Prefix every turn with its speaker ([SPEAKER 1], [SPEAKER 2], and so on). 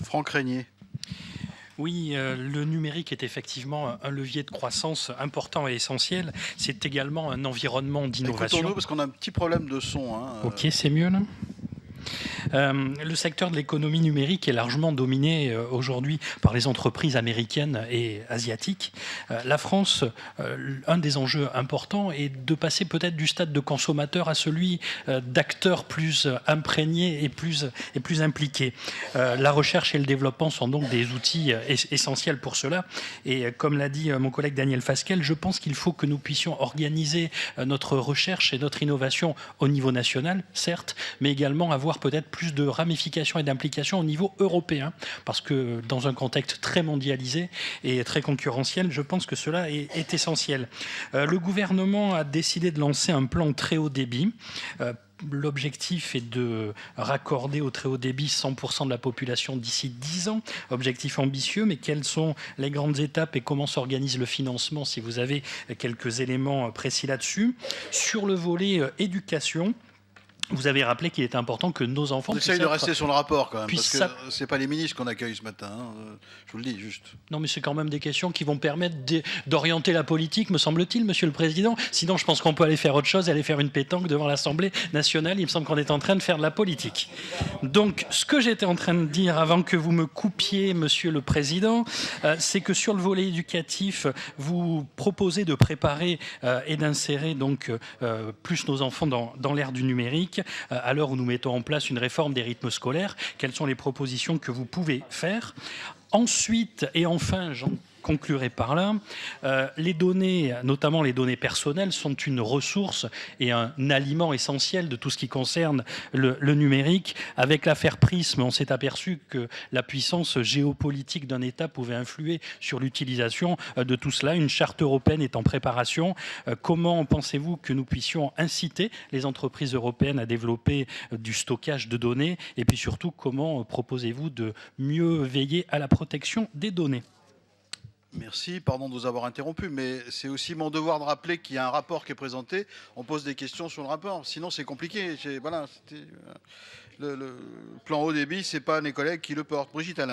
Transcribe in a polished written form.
[SPEAKER 1] Franck Régnier.
[SPEAKER 2] Oui, le numérique est effectivement un levier de croissance important et essentiel. C'est également un environnement d'innovation.
[SPEAKER 1] Écoutons-nous parce qu'on a un petit problème de son.
[SPEAKER 2] Ok, c'est mieux là. Le secteur de l'économie numérique est largement dominé aujourd'hui par les entreprises américaines et asiatiques. La France, un des enjeux importants est de passer peut-être du stade de consommateur à celui d'acteur plus imprégné et plus impliqué. La recherche et le développement sont donc des outils essentiels pour cela. Et comme l'a dit mon collègue Daniel Fasquelle, je pense qu'il faut que nous puissions organiser notre recherche et notre innovation au niveau national, certes, mais également avoir peut-être plus de ramifications et d'implications au niveau européen, parce que dans un contexte très mondialisé et très concurrentiel, je pense que cela est essentiel. Le gouvernement a décidé de lancer un plan très haut débit. L'objectif est de raccorder au très haut débit 100% de la population d'ici 10 ans. Objectif ambitieux, mais quelles sont les grandes étapes et comment s'organise le financement, si vous avez quelques éléments précis là-dessus. Sur le volet éducation, vous avez rappelé qu'il était important que nos enfants...
[SPEAKER 1] On essaye de rester sur le rapport quand même, parce que
[SPEAKER 2] ça...
[SPEAKER 1] c'est pas les ministres qu'on accueille ce matin, je vous le dis juste.
[SPEAKER 2] Non mais c'est quand même des questions qui vont permettre d'orienter la politique, me semble-t-il, Monsieur le Président. Sinon je pense qu'on peut aller faire autre chose, aller faire une pétanque devant l'Assemblée nationale. Il me semble qu'on est en train de faire de la politique. Donc ce que j'étais en train de dire avant que vous me coupiez, Monsieur le Président, c'est que sur le volet éducatif, vous proposez de préparer et d'insérer donc plus nos enfants dans l'ère du numérique. À l'heure où nous mettons en place une réforme des rythmes scolaires, quelles sont les propositions que vous pouvez faire? Ensuite, et enfin, j'en conclurai par là, les données, notamment les données personnelles, sont une ressource et un aliment essentiel de tout ce qui concerne le numérique. Avec l'affaire Prism, on s'est aperçu que la puissance géopolitique d'un État pouvait influer sur l'utilisation de tout cela. Une charte européenne est en préparation. Comment pensez-vous que nous puissions inciter les entreprises européennes à développer du stockage de données? Et puis surtout, comment proposez-vous de mieux veiller à la protection des données?
[SPEAKER 1] Merci, pardon de vous avoir interrompu, mais c'est aussi mon devoir de rappeler qu'il y a un rapport qui est présenté. On pose des questions sur le rapport, sinon c'est compliqué. Voilà, le plan haut débit, c'est pas mes collègues qui le portent. Brigitte Allain.